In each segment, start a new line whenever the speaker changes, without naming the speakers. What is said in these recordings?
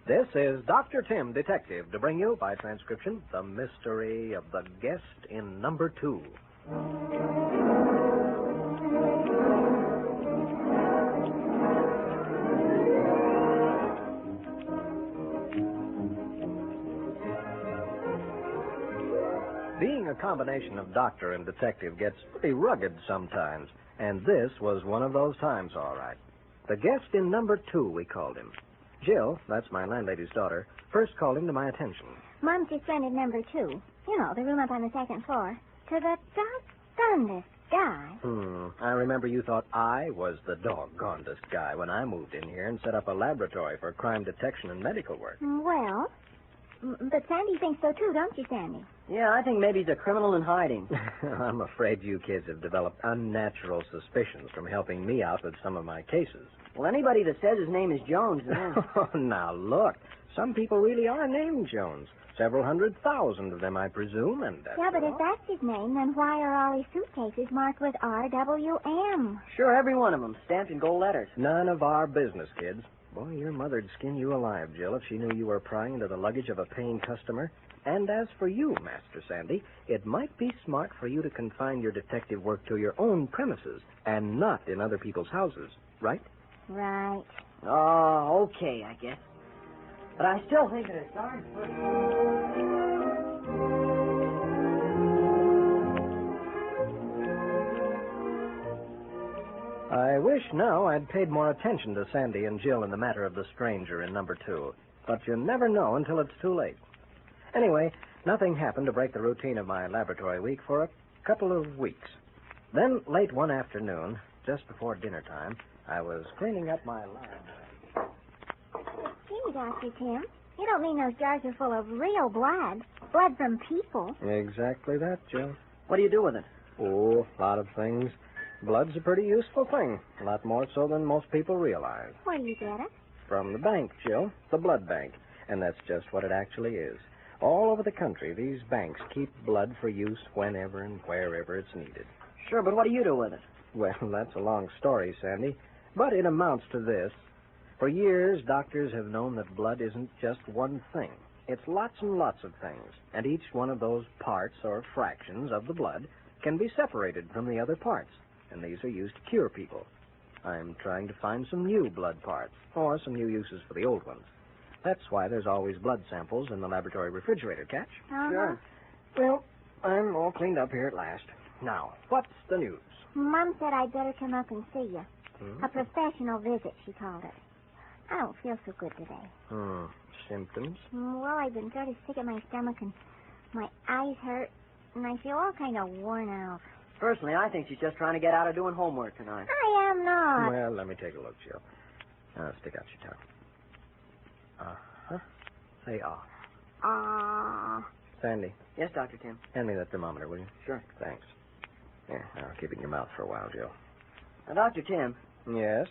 This is Dr. Tim, Detective, to bring you, by transcription, the mystery of the guest in number 2. Being a combination of doctor and detective gets pretty rugged sometimes, and this was one of those times, all right. The guest in number 2, we called him. Jill, that's my landlady's daughter, first called him to my attention.
Mom just rented number 2. You know, the room up on the second floor. To the doggonedest guy.
I remember you thought I was the doggonedest guy when I moved in here and set up a laboratory for crime detection and medical work.
Well, but Sandy thinks so too, don't you, Sandy?
Yeah, I think maybe he's a criminal in hiding.
I'm afraid you kids have developed unnatural suspicions from helping me out with some of my cases.
Well, anybody that says his name is Jones, then...
Oh, now, look. Some people really are named Jones. Several 100,000 of them, I presume, and...
Yeah, but if that's his name, then why are all his suitcases marked with RWM?
Sure, every one of them, stamped in gold letters.
None of our business, kids. Boy, your mother'd skin you alive, Jill, if she knew you were prying into the luggage of a paying customer. And as for you, Master Sandy, it might be smart for you to confine your detective work to your own premises and not in other people's houses, right?
Right.
Oh, okay, I guess. But I still think that it's darn funny.
I wish now I'd paid more attention to Sandy and Jill in the matter of the stranger in number 2. But you never know until it's too late. Anyway, nothing happened to break the routine of my laboratory week for a couple of weeks. Then, late one afternoon, just before dinner time, I was cleaning up my lab.
Gee, Dr. Tim, you don't mean those jars are full of real blood? Blood from people?
Exactly that, Jill.
What do you do with it?
Oh, a lot of things. Blood's a pretty useful thing. A lot more so than most people realize.
Where do you get it?
From the bank, Jill. The blood bank. And that's just what it actually is. All over the country, these banks keep blood for use whenever and wherever it's needed.
Sure, but what do you do with it?
Well, that's a long story, Sandy. But it amounts to this. For years, doctors have known that blood isn't just one thing. It's lots and lots of things. And each one of those parts or fractions of the blood can be separated from the other parts. And these are used to cure people. I'm trying to find some new blood parts, or some new uses for the old ones. That's why there's always blood samples in the laboratory refrigerator, catch?
Uh-huh.
Sure.
Well, I'm all cleaned up here at last. Now, what's the news?
Mom said I'd better come up and see you.
Hmm?
A professional visit, she called it. I don't feel so good today.
Symptoms?
Well, I've been sort of sick at my stomach, and my eyes hurt, and I feel all kind of worn out.
Personally, I think she's just trying to get out of doing homework tonight.
I am not.
Well, let me take a look, Jill. Stick out your tongue. Uh-huh. Say Sandy,
Yes, Dr. Tim.
hand me that thermometer, will you?
Sure.
Thanks. Here, now keep it in your mouth for a while, Jill.
Now, Dr. Tim,
Yes?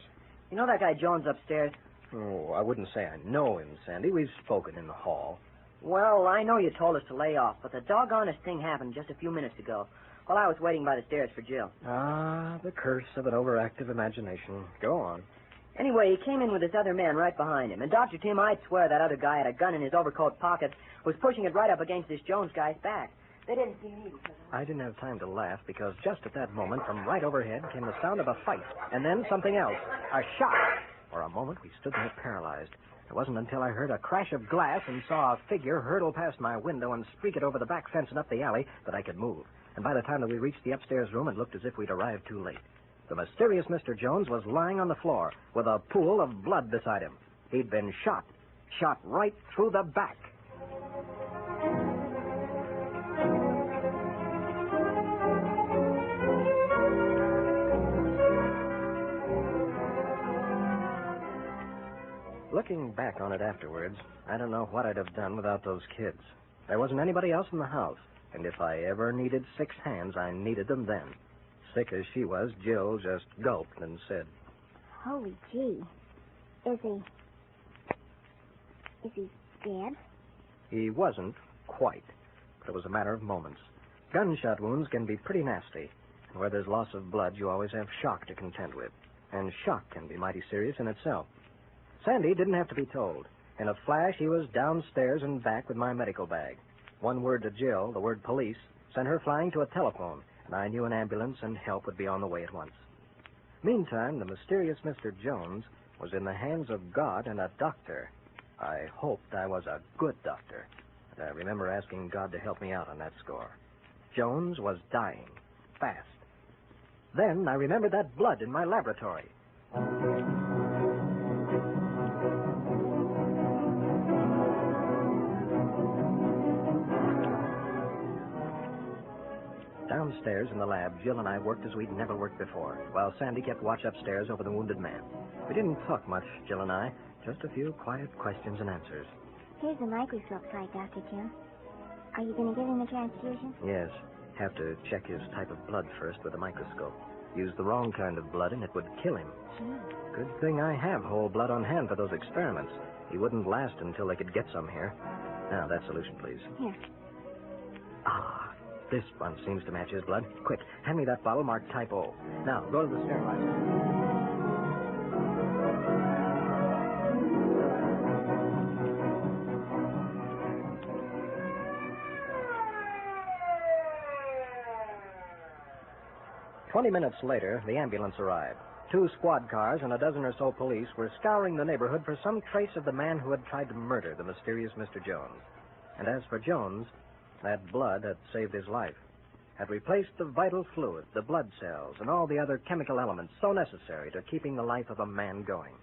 you know that guy Jones upstairs?
Oh, I wouldn't say I know him, Sandy. We've spoken in the hall.
Well, I know you told us to lay off, but the doggonest thing happened just a few minutes ago while I was waiting by the stairs for Jill.
Ah, the curse of an overactive imagination. Go on.
Anyway, he came in with this other man right behind him. And Dr. Tim, I'd swear that other guy had a gun in his overcoat pocket, was pushing it right up against this Jones guy's back. They didn't see me because...
I didn't have time to laugh because just at that moment, from right overhead came the sound of a fight, and then something else, a shot. For a moment, we stood there paralyzed. It wasn't until I heard a crash of glass and saw a figure hurtle past my window and streak it over the back fence and up the alley that I could move. And by the time that we reached the upstairs room, it looked as if we'd arrived too late. The mysterious Mr. Jones was lying on the floor with a pool of blood beside him. He'd been shot right through the back. Looking back on it afterwards, I don't know what I'd have done without those kids. There wasn't anybody else in the house, and if I ever needed 6 hands, I needed them then. Sick as she was, Jill just gulped and said,
Holy gee. Is he dead?
He wasn't quite, but it was a matter of moments. Gunshot wounds can be pretty nasty, and where there's loss of blood, you always have shock to contend with, and shock can be mighty serious in itself. Sandy didn't have to be told. In a flash, he was downstairs and back with my medical bag. One word to Jill, the word police, sent her flying to a telephone, and I knew an ambulance and help would be on the way at once. Meantime, the mysterious Mr. Jones was in the hands of God and a doctor. I hoped I was a good doctor, and I remember asking God to help me out on that score. Jones was dying, fast. Then I remembered that blood in my laboratory. Downstairs in the lab, Jill and I worked as we'd never worked before, while Sandy kept watch upstairs over the wounded man. We didn't talk much, Jill and I, just a few quiet questions and answers.
Here's the microscope slide, Dr. Jim. Are you going to give him a transfusion?
Yes. Have to check his type of blood first with a microscope. Use the wrong kind of blood and it would kill him.
Gee.
Good thing I have whole blood on hand for those experiments. He wouldn't last until they could get some here. Now, that solution, please.
Here.
Ah, this one seems to match his blood. Quick, hand me that bottle marked type O. Now, go to the sterilizer. 20 minutes later, the ambulance arrived. 2 squad cars and a dozen or so police were scouring the neighborhood for some trace of the man who had tried to murder the mysterious Mr. Jones. And as for Jones, that blood had saved his life, had replaced the vital fluid, the blood cells, and all the other chemical elements so necessary to keeping the life of a man going.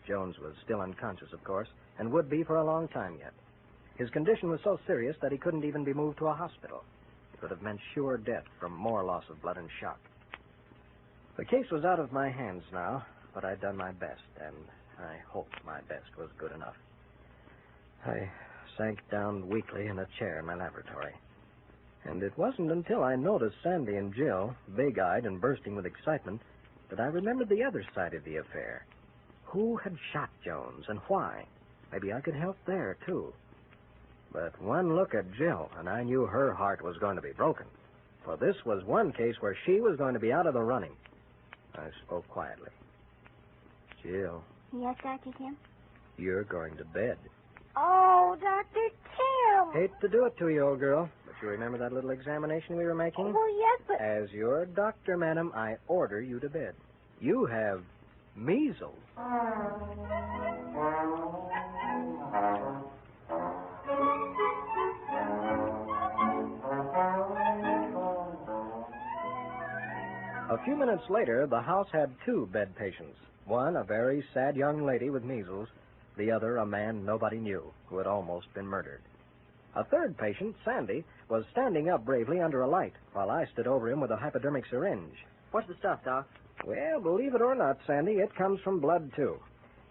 Jones was still unconscious, of course, and would be for a long time yet. His condition was so serious that he couldn't even be moved to a hospital. It would have meant sure death from more loss of blood and shock. The case was out of my hands now, but I'd done my best, and I hoped my best was good enough. I sank down weakly in a chair in my laboratory. And it wasn't until I noticed Sandy and Jill, big-eyed and bursting with excitement, that I remembered the other side of the affair. Who had shot Jones and why? Maybe I could help there, too. But one look at Jill, and I knew her heart was going to be broken. For this was one case where she was going to be out of the running. I spoke quietly. Jill.
Yes, Dr. Tim?
You're going to bed.
Oh, Dr. Tim!
Hate to do it to you, old girl, but you remember that little examination we were making?
Oh, well, yes, but...
As your doctor, madam, I order you to bed. You have measles. A few minutes later, the house had 2 bed patients. One, a very sad young lady with measles. The other, a man nobody knew, who had almost been murdered. A third patient, Sandy, was standing up bravely under a light, while I stood over him with a hypodermic syringe.
What's the stuff, Doc?
Well, believe it or not, Sandy, it comes from blood, too.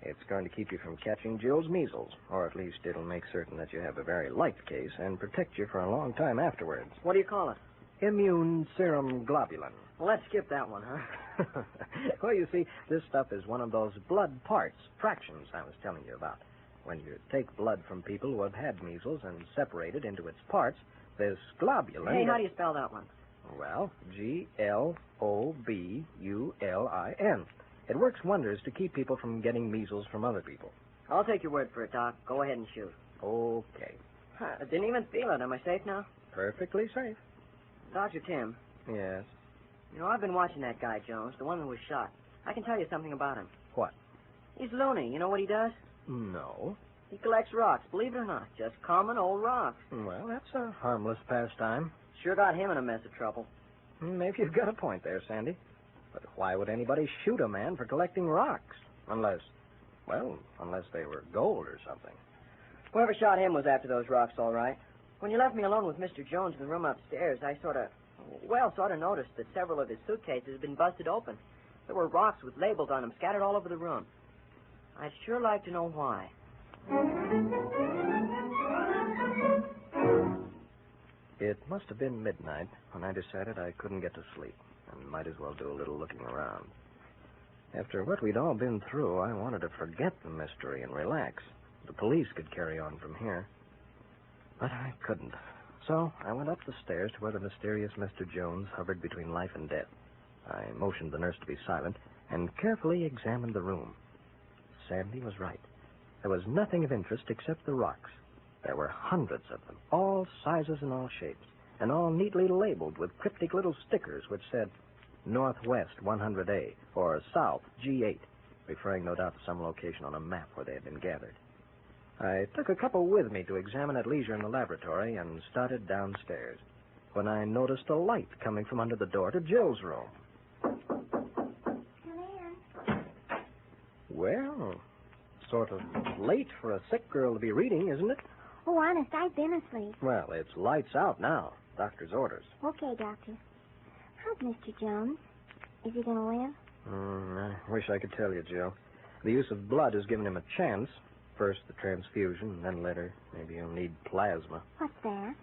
It's going to keep you from catching Jill's measles, or at least it'll make certain that you have a very light case and protect you for a long time afterwards.
What do you call it?
Immune serum globulin.
Well, let's skip that one, huh?
Well, you see, this stuff is one of those blood parts, fractions I was telling you about. When you take blood from people who have had measles and separate it into its parts, this globulin...
Hey, how do you spell that one?
Well, Globulin. It works wonders to keep people from getting measles from other people.
I'll take your word for it, Doc. Go ahead and shoot.
Okay.
I didn't even feel it. Am I safe now?
Perfectly safe.
Dr. Tim,
Yes.
you know, I've been watching that guy, Jones, the one who was shot. I can tell you something about him.
What?
He's loony. You know what he does?
No.
He collects rocks, believe it or not. Just common old rocks.
Well, that's a harmless pastime.
Sure got him in a mess of trouble.
Maybe you've got a point there, Sandy. But why would anybody shoot a man for collecting rocks? Unless they were gold or something.
Whoever shot him was after those rocks, all right. When you left me alone with Mr. Jones in the room upstairs, I sort of noticed that several of his suitcases had been busted open. There were rocks with labels on them scattered all over the room. I'd sure like to know why.
It must have been midnight when I decided I couldn't get to sleep and might as well do a little looking around. After what we'd all been through, I wanted to forget the mystery and relax. The police could carry on from here. But I couldn't. So I went up the stairs to where the mysterious Mr. Jones hovered between life and death. I motioned the nurse to be silent and carefully examined the room. Sandy was right. There was nothing of interest except the rocks. There were hundreds of them, all sizes and all shapes, and all neatly labeled with cryptic little stickers which said Northwest 100A or South G8, referring no doubt to some location on a map where they had been gathered. I took a couple with me to examine at leisure in the laboratory and started downstairs when I noticed a light coming from under the door to Jill's room.
Come in.
Well, sort of late for a sick girl to be reading, isn't it?
Oh, honest, I've been asleep.
Well, it's lights out now. Doctor's orders.
Okay, Doctor. How's Mr. Jones? Is he going to live?
I wish I could tell you, Jill. The use of blood has given him a chance. First the transfusion, and then later maybe he'll need plasma.
What's that?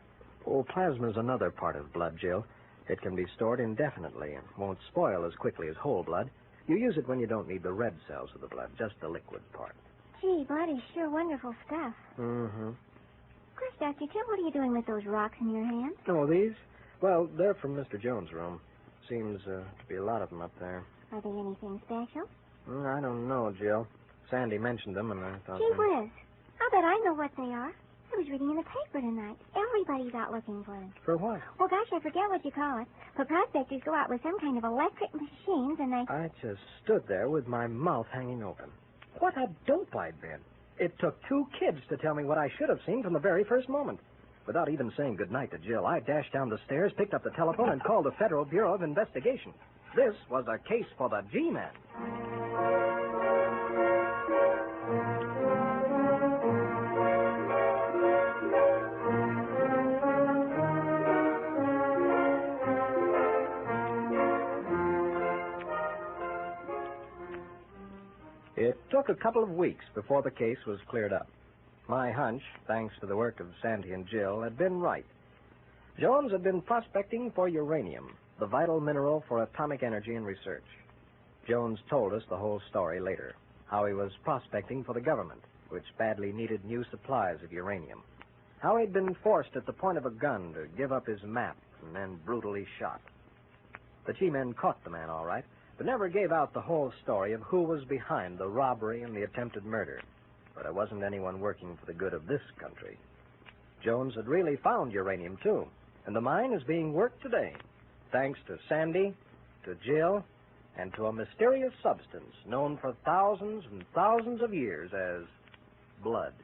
Oh, plasma's another part of blood, Jill. It can be stored indefinitely and won't spoil as quickly as whole blood. You use it when you don't need the red cells of the blood, just the liquid part.
Gee, blood is sure wonderful stuff.
Mm-hmm.
Of course, Dr. Tim, what are you doing with those rocks in your hand?
Oh, these? Well, they're from Mr. Jones' room. Seems to be a lot of them up there.
Are they anything special?
I don't know, Jill. Sandy mentioned them, and I thought...
Gee whiz. I'll bet I know what they are. I was reading in the paper tonight. Everybody's out looking for them.
For what?
Well, gosh, I forget what you call it. But prospectors go out with some kind of electric machines, and they...
I just stood there with my mouth hanging open. What a dope I'd been. It took 2 kids to tell me what I should have seen from the very first moment. Without even saying goodnight to Jill, I dashed down the stairs, picked up the telephone, and called the Federal Bureau of Investigation. This was a case for the G-Man. It took a couple of weeks before the case was cleared up. My hunch, thanks to the work of Sandy and Jill, had been right. Jones had been prospecting for uranium, the vital mineral for atomic energy and research. Jones told us the whole story later, how he was prospecting for the government, which badly needed new supplies of uranium. How he'd been forced at the point of a gun to give up his map and then brutally shot. The G-men caught the man all right, but never gave out the whole story of who was behind the robbery and the attempted murder. But it wasn't anyone working for the good of this country. Jones had really found uranium, too, and the mine is being worked today, thanks to Sandy, to Jill, and to a mysterious substance known for thousands and thousands of years as blood.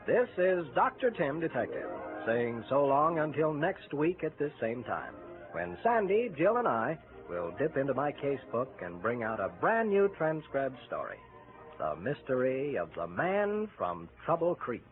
This is Dr. Tim, Detective, saying so long until next week at this same time, when Sandy, Jill, and I will dip into my casebook and bring out a brand new transcribed story, The Mystery of the Man from Trouble Creek.